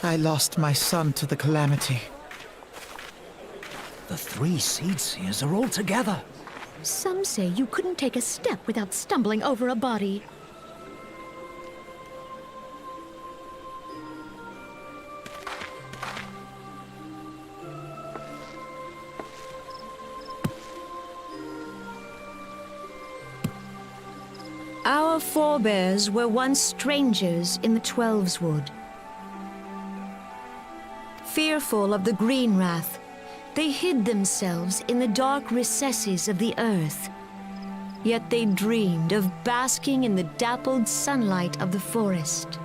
I lost my son to the calamity. The 3 Seed Seers are all together. Some say you couldn't take a step without stumbling over a body. Our forebears were once strangers in the Twelveswood. Fearful of the Green Wrath, they hid themselves in the dark recesses of the earth. Yet they dreamed of basking in the dappled sunlight of the forest.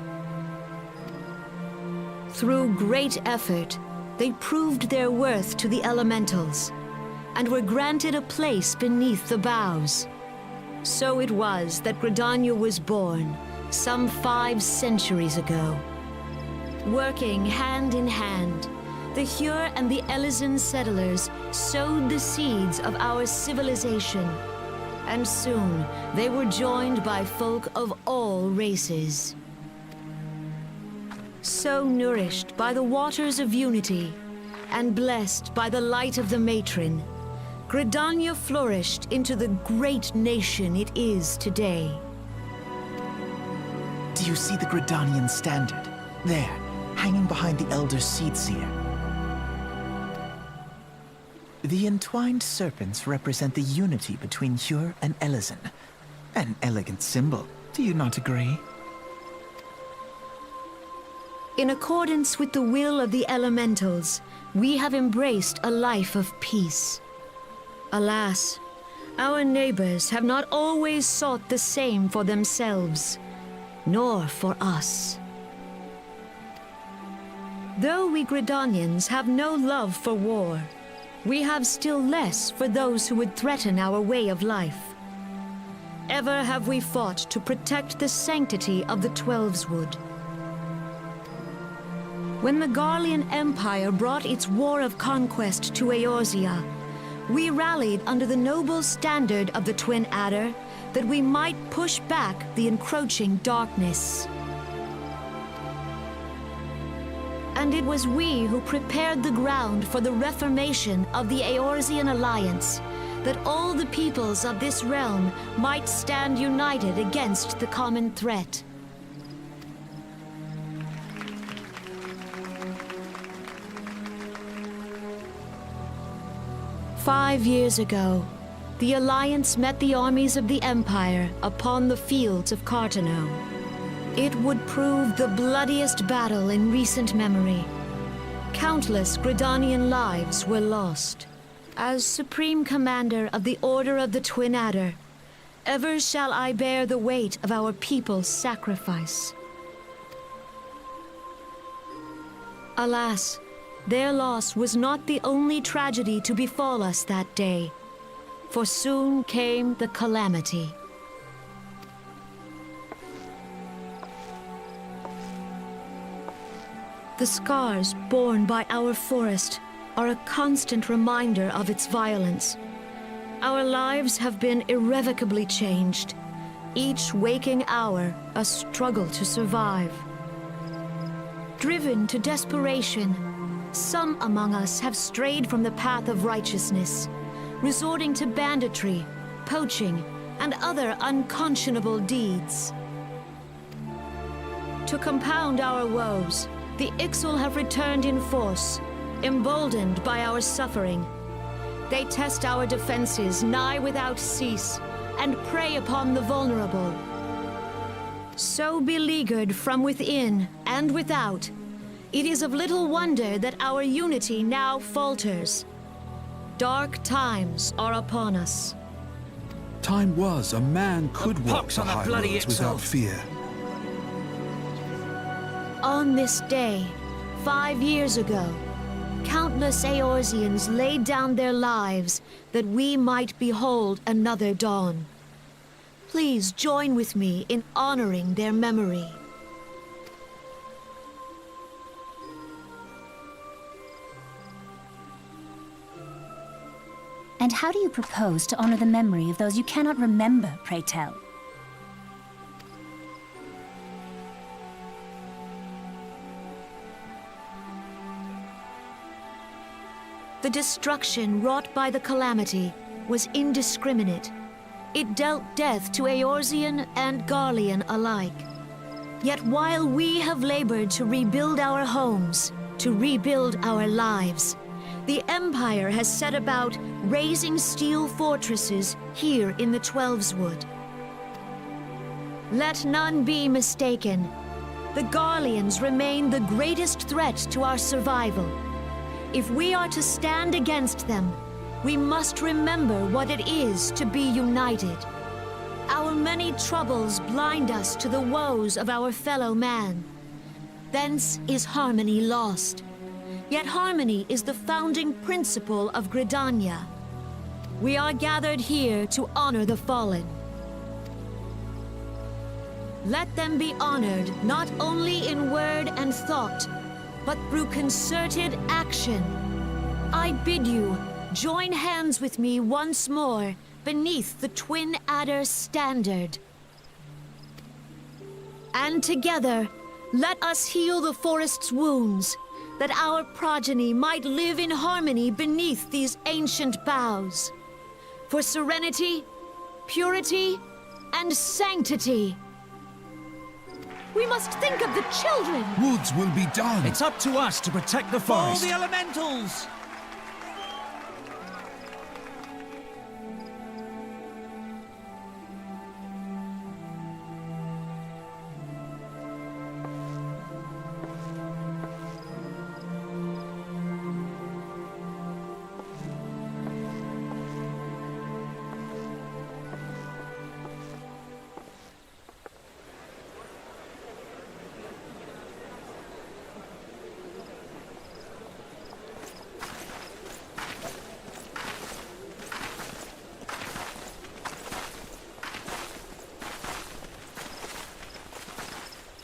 Through great effort, they proved their worth to the elementals, and were granted a place beneath the boughs. So it was that Gridania was born, some 5 centuries ago. Working hand in hand, the Hyur and the Elysian settlers sowed the seeds of our civilization, and soon they were joined by folk of all races. So nourished by the waters of unity, and blessed by the light of the matron, Gridania flourished into the great nation it is today. Do you see the Gridanian standard? There, hanging behind the Elder Seedseer. The entwined serpents represent the unity between Hyur and Elysian. An elegant symbol, do you not agree? In accordance with the will of the elementals, we have embraced a life of peace. Alas, our neighbors have not always sought the same for themselves, nor for us. Though we Gridanians have no love for war, we have still less for those who would threaten our way of life. Ever have we fought to protect the sanctity of the Twelveswood. When the Garlean Empire brought its war of conquest to Eorzea, we rallied under the noble standard of the Twin Adder that we might push back the encroaching darkness. And it was we who prepared the ground for the reformation of the Eorzean Alliance, that all the peoples of this realm might stand united against the common threat. "5 years ago, the Alliance met the armies of the Empire upon the fields of Cartano. It would prove the bloodiest battle in recent memory. Countless Gridanian lives were lost. As Supreme Commander of the Order of the Twin Adder, ever shall I bear the weight of our people's sacrifice. Alas, their loss was not the only tragedy to befall us that day, for soon came the calamity. The scars borne by our forest are a constant reminder of its violence. Our lives have been irrevocably changed, each waking hour a struggle to survive. Driven to desperation, some among us have strayed from the path of righteousness, resorting to banditry, poaching, and other unconscionable deeds. To compound our woes, the Ixal have returned in force, emboldened by our suffering. They test our defenses nigh without cease, and prey upon the vulnerable. So beleaguered from within and without, it is of little wonder that our unity now falters. Dark times are upon us. Time was a man could walk pox the on the high bloody roads without Ixal. fear. On this day, 5 years ago, countless Eorzeans laid down their lives that we might behold another dawn. Please join with me in honoring their memory. And how do you propose to honor the memory of those you cannot remember, pray tell? The destruction wrought by the calamity was indiscriminate. It dealt death to Eorzean and Garlean alike. Yet while we have labored to rebuild our homes, to rebuild our lives, the Empire has set about raising steel fortresses here in the Twelveswood. Let none be mistaken. The Garleans remain the greatest threat to our survival. If we are to stand against them, we must remember what it is to be united. Our many troubles blind us to the woes of our fellow man. Thence is harmony lost. Yet harmony is the founding principle of Gridania. We are gathered here to honor the fallen. Let them be honored not only in word and thought, but through concerted action. I bid you, join hands with me once more beneath the Twin Adder's standard. And together, let us heal the forest's wounds, that our progeny might live in harmony beneath these ancient boughs. For serenity, purity, and sanctity. We must think of the children! Woods will be done. It's up to us to protect the For forest. the elementals!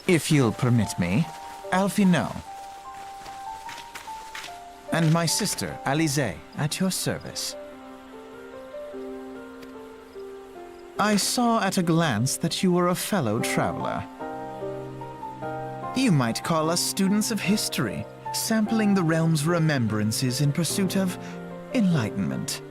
If you'll permit me, Alfie no. And my sister, Alize, at your service. I saw at a glance that you were a fellow traveler. You might call us students of history, sampling the realm's remembrances in pursuit of enlightenment.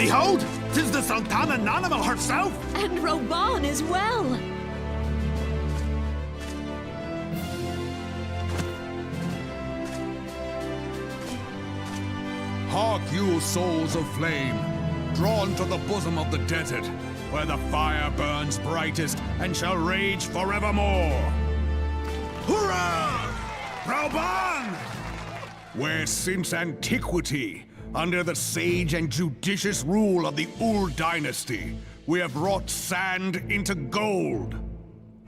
Behold! 'Tis the Sultana Nanima herself! And Roban as well! Hark you, souls of flame, drawn to the bosom of the desert, where the fire burns brightest and shall rage forevermore. Hurrah! Rauban! Where since antiquity, under the sage and judicious rule of the Ul dynasty, we have wrought sand into gold.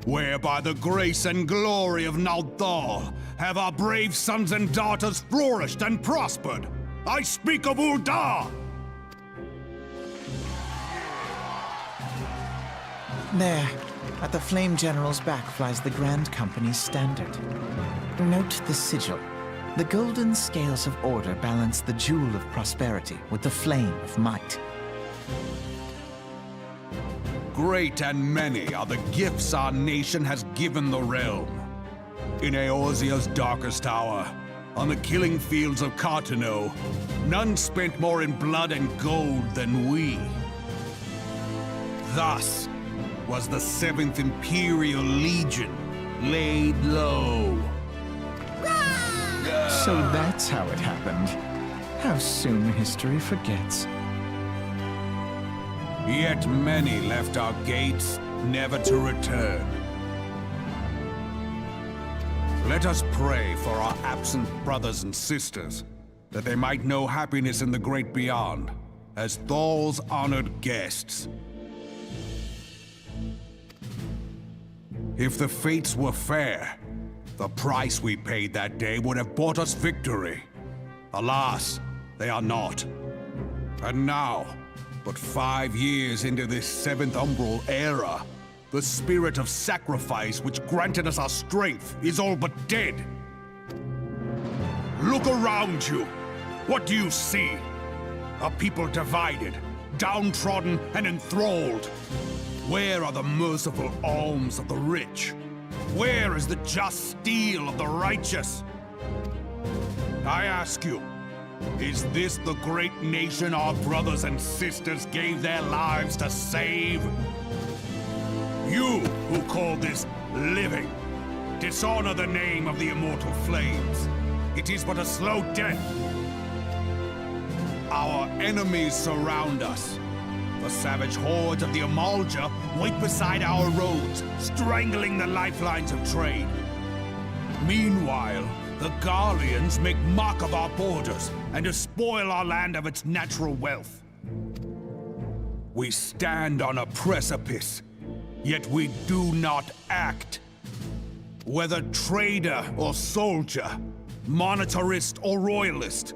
Where by the grace and glory of Nalthal have our brave sons and daughters flourished and prospered. I speak of Ul'dah! There, at the Flame General's back flies the Grand Company's standard. Note the sigil. The golden scales of order balance the jewel of prosperity with the flame of might. Great and many are the gifts our nation has given the realm. In Eorzea's darkest hour, on the killing fields of Cartano, none spent more in blood and gold than we. Thus was the 7th Imperial Legion laid low. So that's how it happened. How soon history forgets. Yet many left our gates, never to return. Let us pray for our absent brothers and sisters, that they might know happiness in the great beyond, as Thal's honored guests. If the fates were fair, the price we paid that day would have bought us victory. Alas, they are not. And now, but 5 years into this 7th Umbral era, the spirit of sacrifice which granted us our strength is all but dead. Look around you. What do you see? A people divided, downtrodden and enthralled. Where are the merciful alms of the rich? Where is the just steel of the righteous? I ask you, is this the great nation our brothers and sisters gave their lives to save? You who call this living, dishonor the name of the immortal flames. It is but a slow death. Our enemies surround us. The savage hordes of the Amalja wait beside our roads, strangling the lifelines of trade. Meanwhile, the Garleans make mock of our borders and despoil our land of its natural wealth. We stand on a precipice, yet we do not act. Whether trader or soldier, monetarist or royalist,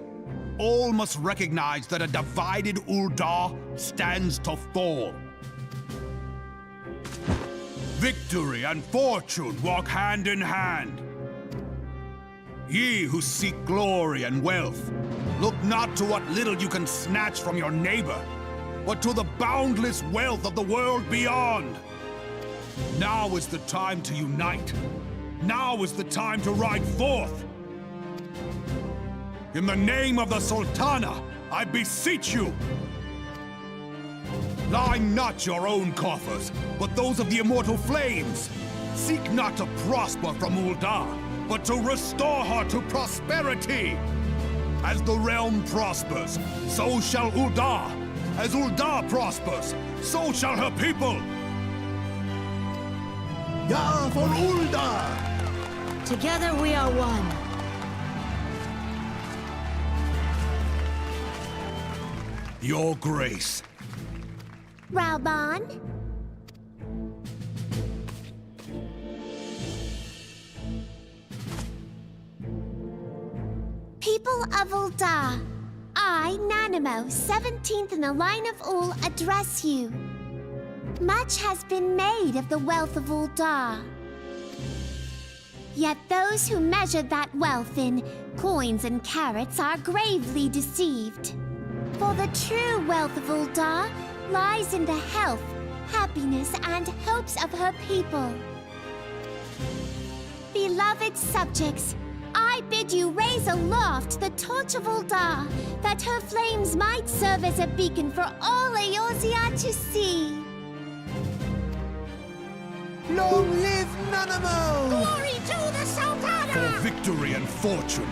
all must recognize that a divided Ul'dah stands to fall. Victory and fortune walk hand in hand. Ye who seek glory and wealth, look not to what little you can snatch from your neighbor, but to the boundless wealth of the world beyond. Now is the time to unite. Now is the time to ride forth. In the name of the Sultana, I beseech you! Line not your own coffers, but those of the immortal flames. Seek not to prosper from Ul'dah, but to restore her to prosperity. As the realm prospers, so shall Ul'dah. As Ul'dah prospers, so shall her people. Ja for Ul'dah! Together we are one. Your Grace. Rauban? People of Ul'dah, I, Nanimo, 17th in the line of Ul, address you. Much has been made of the wealth of Ul'dah. Yet those who measured that wealth in coins and carats are gravely deceived. For the true wealth of Ul'dah lies in the health, happiness, and hopes of her people. Beloved subjects, I bid you raise aloft the torch of Ul'dah, that her flames might serve as a beacon for all Eorzea to see. Long live Nanamo! Glory to the Sultana! For victory and fortune,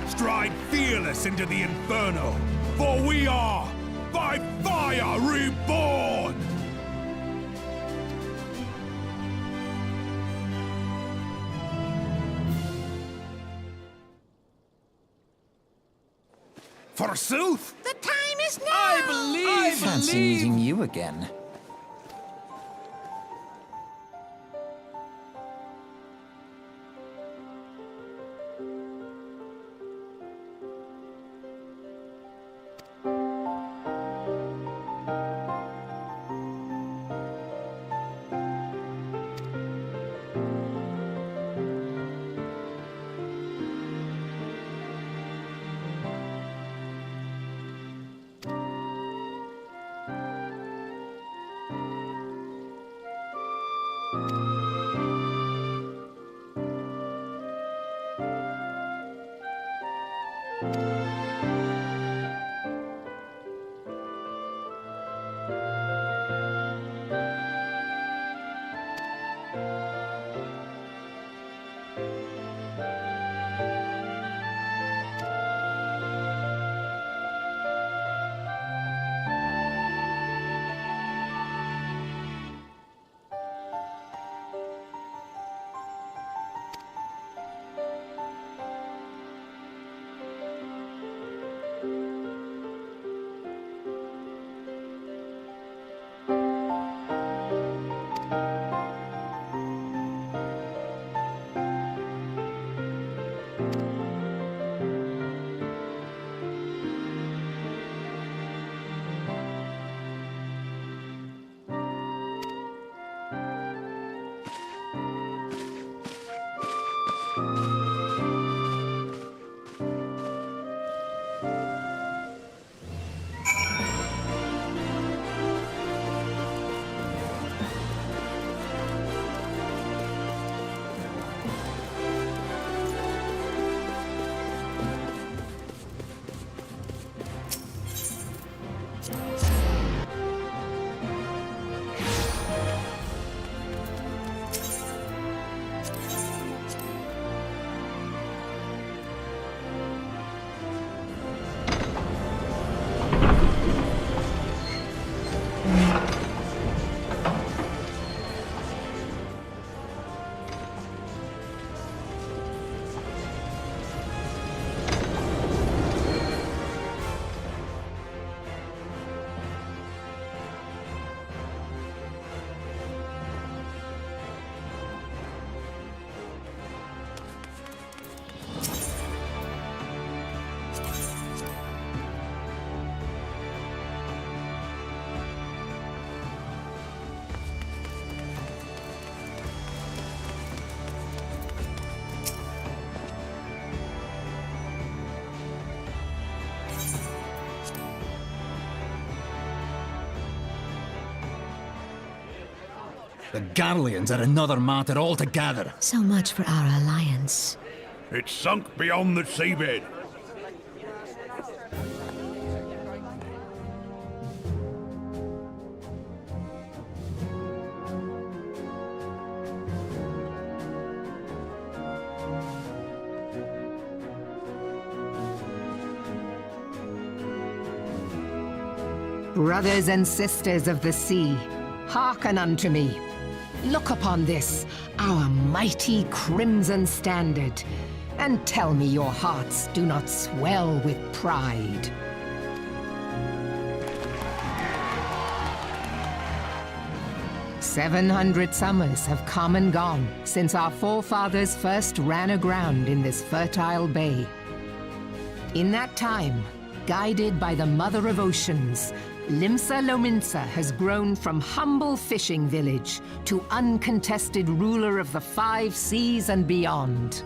stride fearless into the Inferno, for we are, by fire, reborn! Forsooth! The time is now! Fancy meeting you again. The Garleans are another matter altogether. So much for our alliance. It's sunk beyond the seabed. Brothers and sisters of the sea, hearken unto me. Look upon this, our mighty crimson standard, and tell me your hearts do not swell with pride. "700 summers have come and gone since our forefathers first ran aground in this fertile bay. In that time, guided by the Mother of Oceans, Limsa Lominsa has grown from humble fishing village to uncontested ruler of the 5 seas and beyond.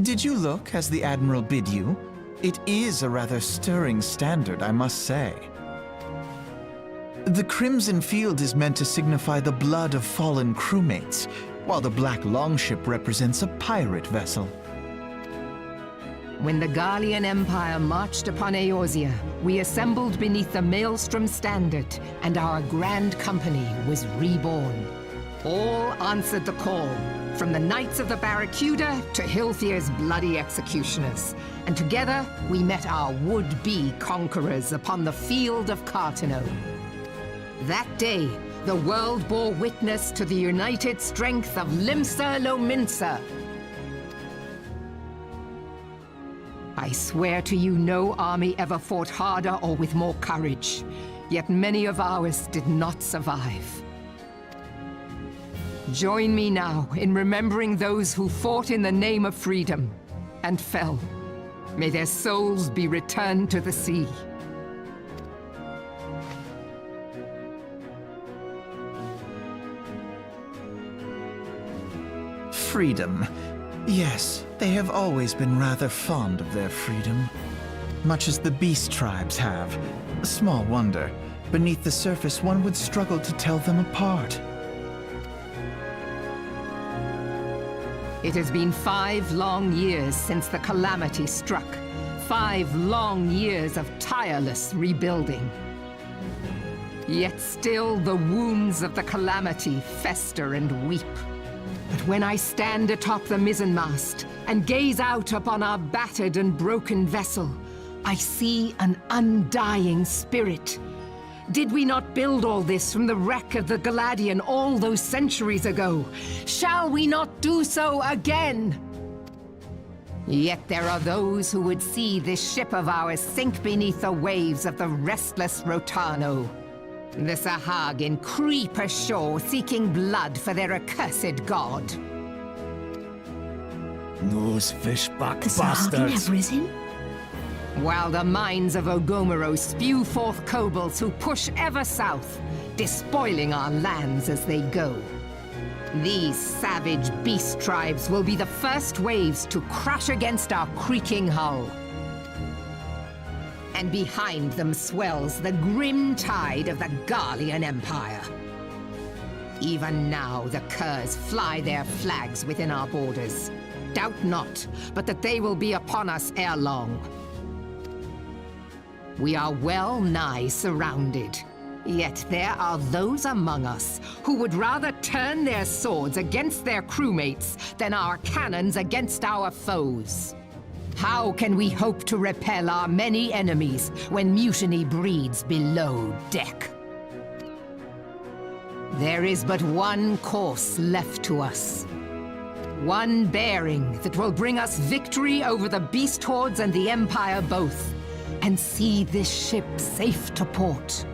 Did you look as the Admiral bid you? It is a rather stirring standard, I must say. The crimson field is meant to signify the blood of fallen crewmates, while the black longship represents a pirate vessel. When the Gallian Empire marched upon Eorzea, we assembled beneath the Maelstrom standard, and our grand company was reborn. All answered the call, from the Knights of the Barracuda to Hilthier's bloody executioners. And together, we met our would-be conquerors upon the field of Cartano. That day, the world bore witness to the united strength of Limsa Lominsa. I swear to you, no army ever fought harder or with more courage. Yet many of ours did not survive. Join me now in remembering those who fought in the name of freedom and fell. May their souls be returned to the sea. Freedom. Yes, they have always been rather fond of their freedom. Much as the beast tribes have. Small wonder. Beneath the surface, one would struggle to tell them apart. It has been 5 long years since the calamity struck. 5 long years of tireless rebuilding. Yet still the wounds of the calamity fester and weep. But when I stand atop the mizzenmast and gaze out upon our battered and broken vessel, I see an undying spirit. Did we not build all this from the wreck of the Galadian all those centuries ago? Shall we not do so again? Yet there are those who would see this ship of ours sink beneath the waves of the restless Rotano. The Sahagin creep ashore seeking blood for their accursed god. Those fishback The Sahagin have risen? While the mines of Ogomoro spew forth kobolds who push ever south, despoiling our lands as they go. These savage beast tribes will be the first waves to crash against our creaking hull. And behind them swells the grim tide of the Gallian Empire. Even now the curs fly their flags within our borders. Doubt not, but that they will be upon us ere long. We are well nigh surrounded. Yet there are those among us who would rather turn their swords against their crewmates than our cannons against our foes. How can we hope to repel our many enemies when mutiny breeds below deck? There is but one course left to us. One bearing that will bring us victory over the beast hordes and the Empire both, and see this ship safe to port.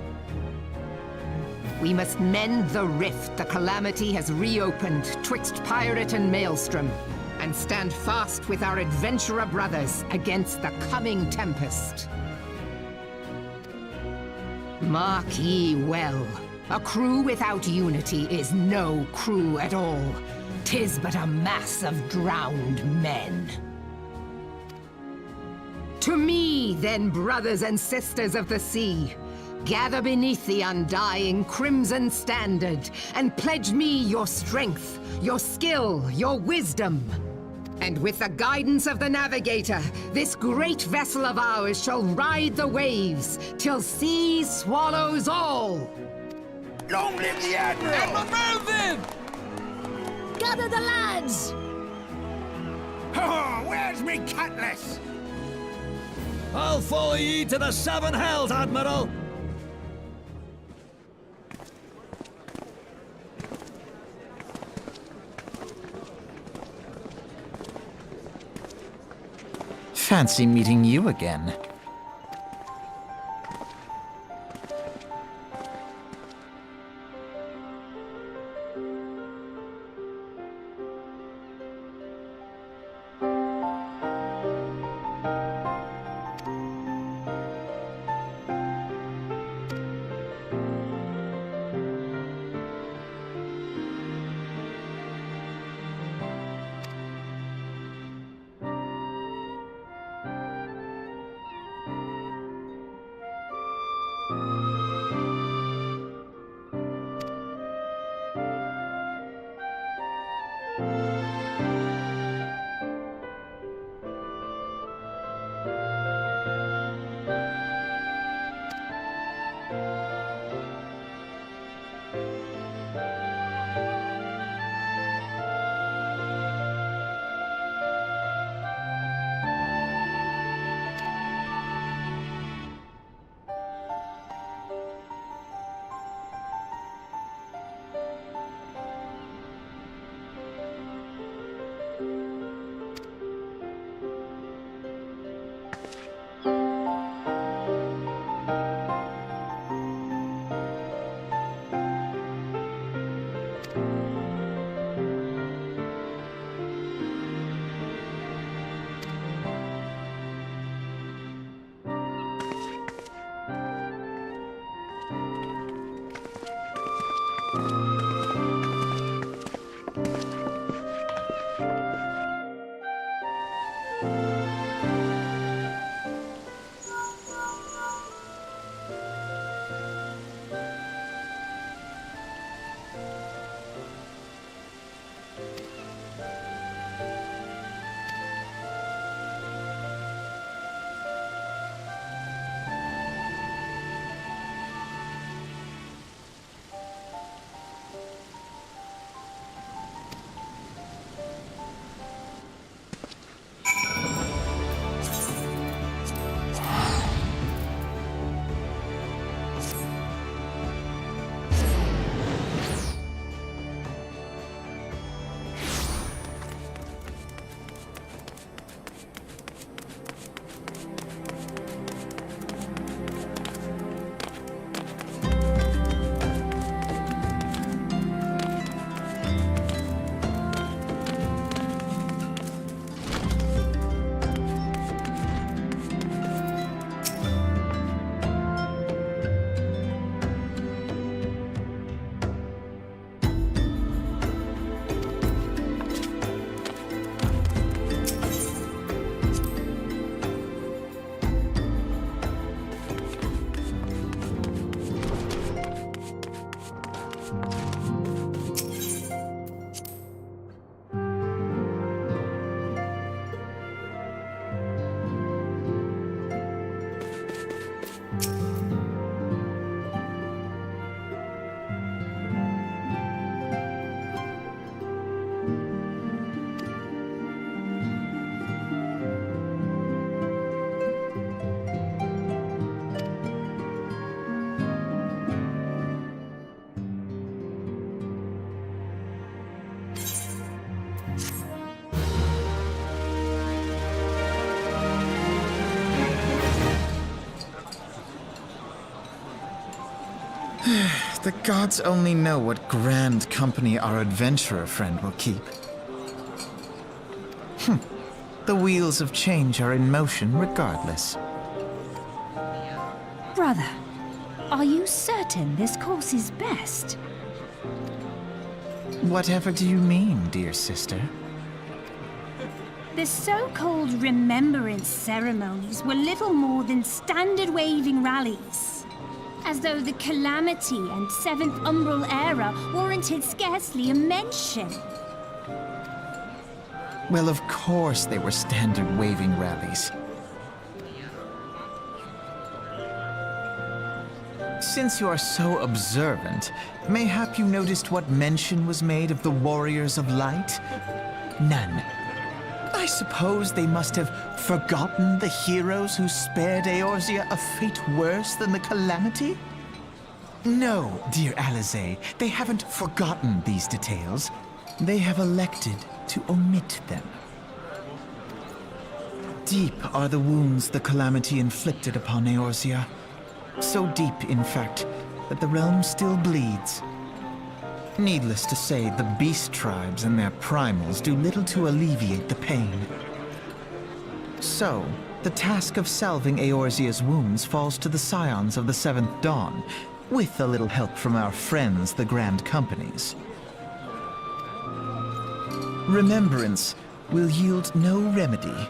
We must mend the rift the calamity has reopened twixt pirate and maelstrom, and stand fast with our adventurer brothers against the coming tempest. Mark ye well, a crew without unity is no crew at all. 'Tis but a mass of drowned men. To me, then, brothers and sisters of the sea, gather beneath the undying crimson standard and pledge me your strength, your skill, your wisdom. And with the guidance of the navigator, this great vessel of ours shall ride the waves till sea swallows all. Long live the Admiral! Melvin! Gather the lads! Oh, where's me cutlass? I'll follow ye to the 7 hells, Admiral! Fancy meeting you again. The gods only know what grand company our adventurer friend will keep. The wheels of change are in motion regardless. Brother, are you certain this course is best? Whatever do you mean, dear sister? The so-called remembrance ceremonies were little more than standard waving rallies. As though the Calamity and Seventh Umbral Era warranted scarcely a mention. Well, of course they were standard waving rallies. Since you are so observant, mayhap you noticed what mention was made of the Warriors of Light? None. I suppose they must have forgotten the heroes who spared Eorzea a fate worse than the Calamity? No, dear Alize, they haven't forgotten these details. They have elected to omit them. Deep are the wounds the Calamity inflicted upon Eorzea. So deep, in fact, that the realm still bleeds. Needless to say, the beast tribes and their primals do little to alleviate the pain. So, the task of salving Eorzea's wounds falls to the scions of the Seventh Dawn, with a little help from our friends, the Grand Companies. Remembrance will yield no remedy.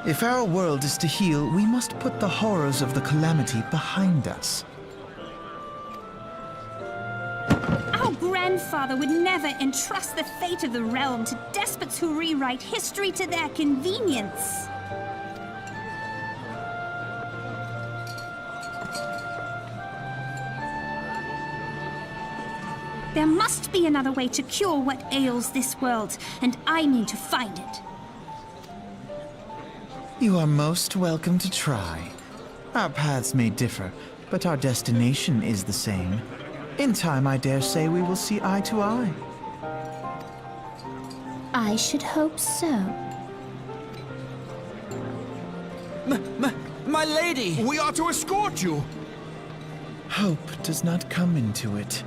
If our world is to heal, we must put the horrors of the Calamity behind us. Our grandfather would never entrust the fate of the realm to despots who rewrite history to their convenience. There must be another way to cure what ails this world, and I mean to find it. You are most welcome to try. Our paths may differ, but our destination is the same. In time, I dare say we will see eye to eye. I should hope so. My lady! We are to escort you! Hope does not come into it.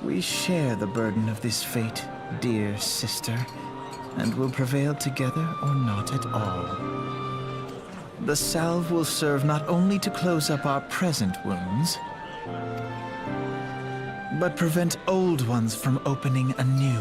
We share the burden of this fate, dear sister, and will prevail together or not at all. The salve will serve not only to close up our present wounds, but prevent old ones from opening anew.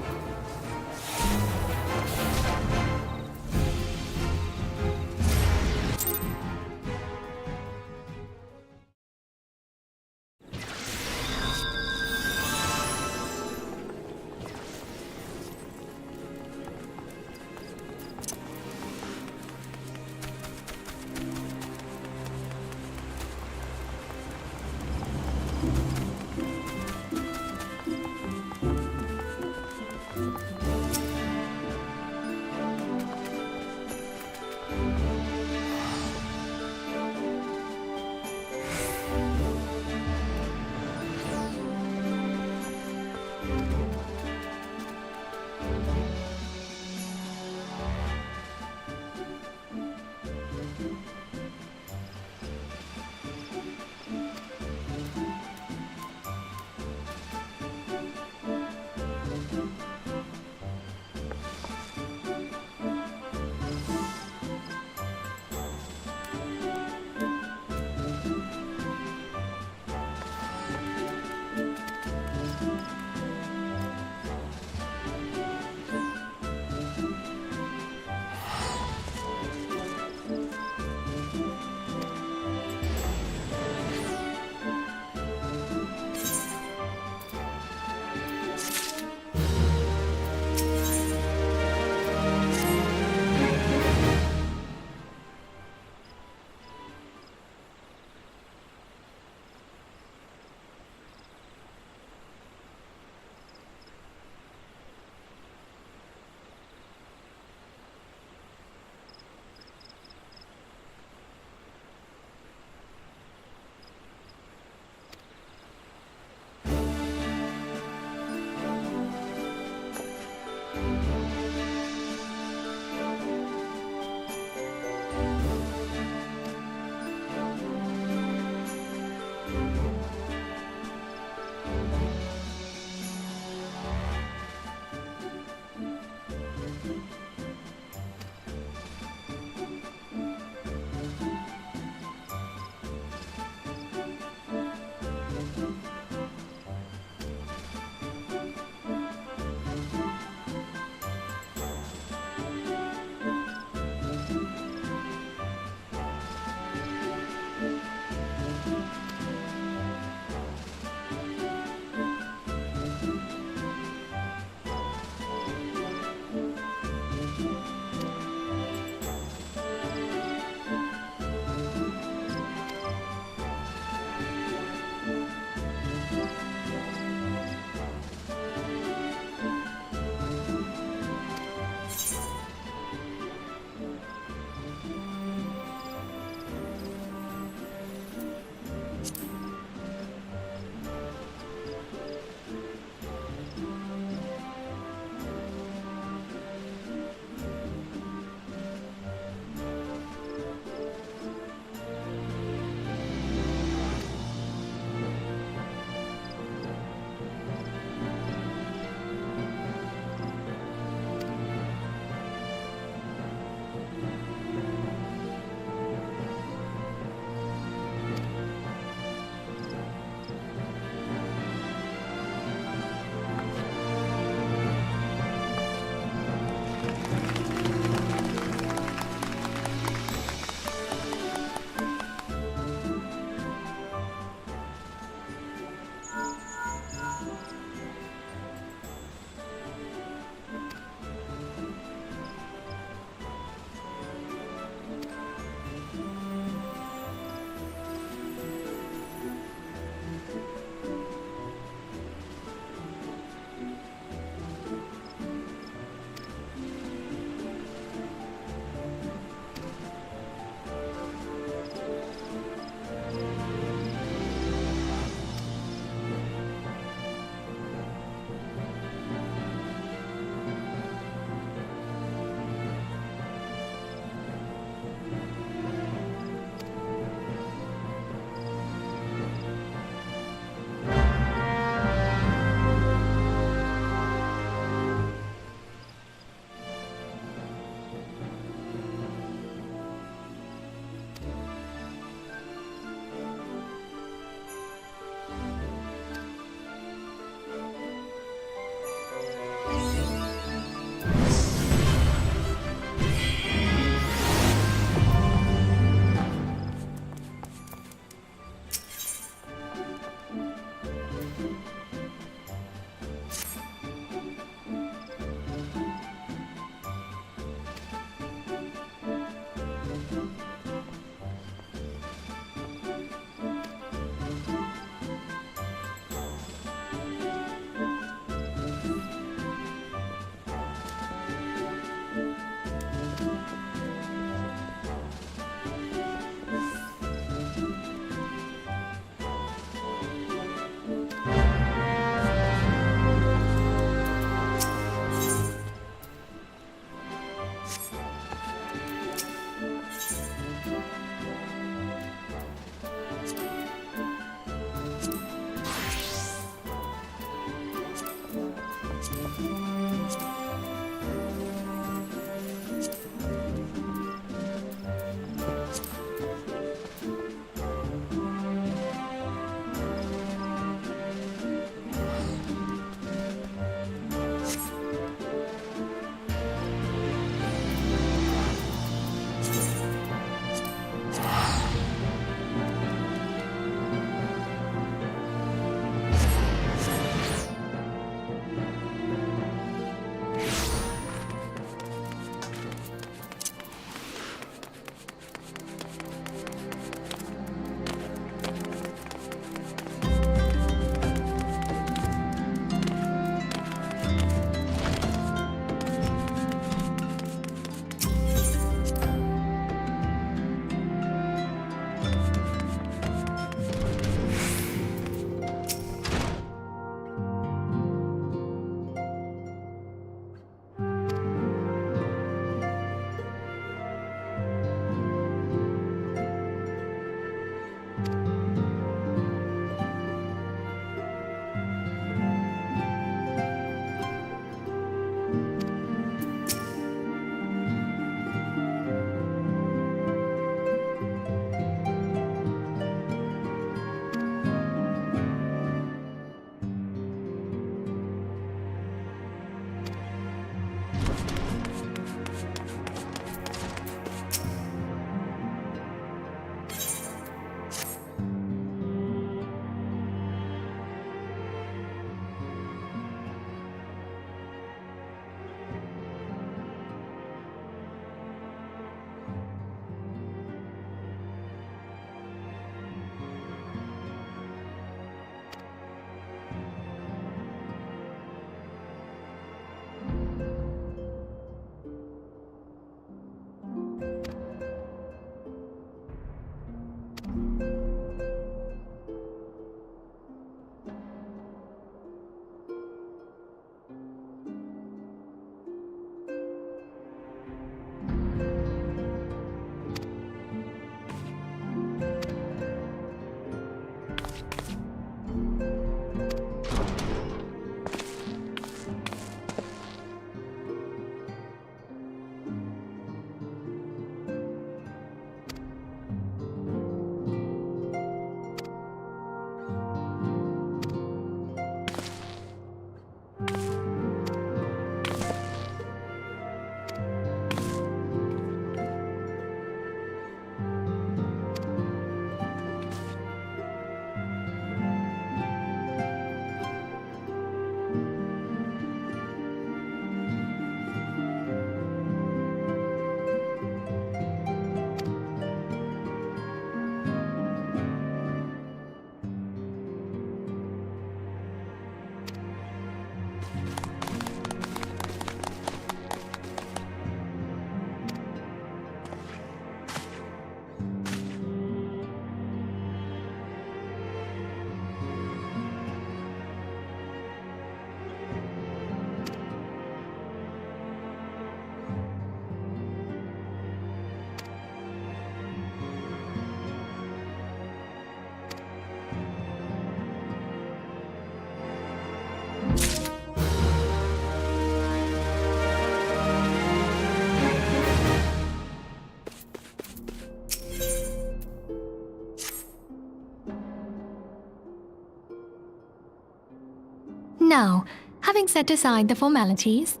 Now, having set aside the formalities,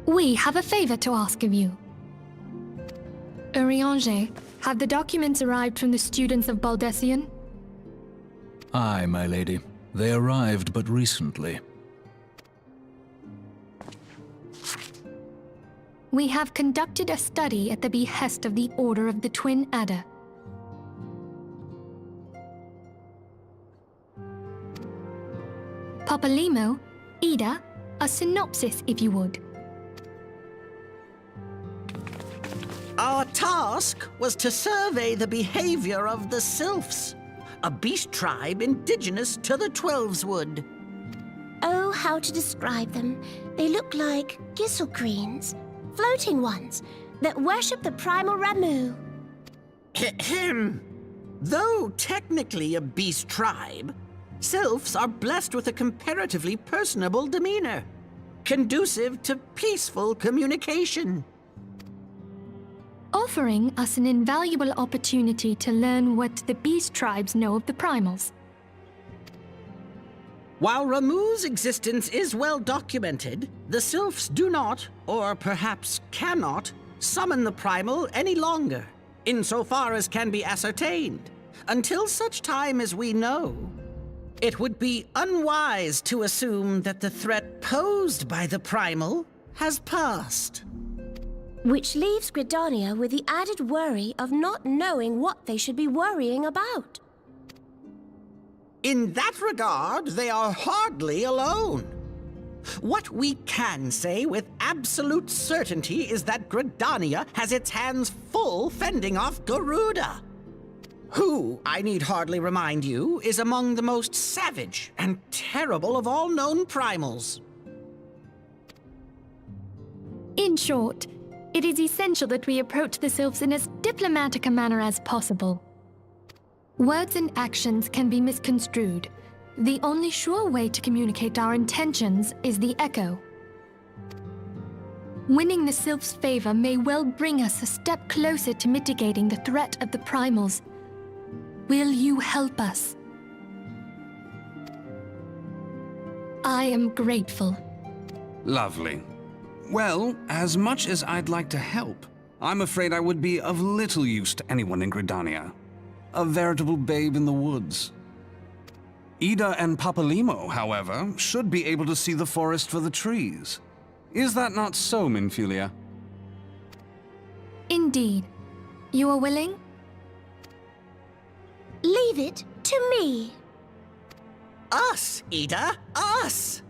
we have a favor to ask of you. Urianger, have the documents arrived from the students of Baldessian? Aye, my lady. They arrived but recently. We have conducted a study at the behest of the Order of the Twin Adder. Papalimo, Ida, a synopsis if you would. Our task was to survey the behavior of the Sylphs, a beast tribe indigenous to the Twelveswood. Oh, how to describe them. They look like gisselcreens, floating ones, that worship the primal Ramu. Ahem. Though technically a beast tribe, Sylphs are blessed with a comparatively personable demeanor, conducive to peaceful communication. Offering us an invaluable opportunity to learn what the beast tribes know of the primals. While Ramu's existence is well documented, the Sylphs do not, or perhaps cannot, summon the primal any longer, insofar as can be ascertained, until such time as we know. It would be unwise to assume that the threat posed by the primal has passed. Which leaves Gridania with the added worry of not knowing what they should be worrying about. In that regard, they are hardly alone. What we can say with absolute certainty is that Gridania has its hands full fending off Garuda, who, I need hardly remind you, is among the most savage and terrible of all known primals. In short, it is essential that we approach the Sylphs in as diplomatic a manner as possible. Words and actions can be misconstrued. The only sure way to communicate our intentions is the echo. Winning the Sylphs' favor may well bring us a step closer to mitigating the threat of the primals. Will you help us? I am grateful. Lovely. Well, as much as I'd like to help, I'm afraid I would be of little use to anyone in Gridania. A veritable babe in the woods. Ida and Papalimo, however, should be able to see the forest for the trees. Is that not so, Minfilia? Indeed. You are willing? Leave it to me. Us, Ida, us!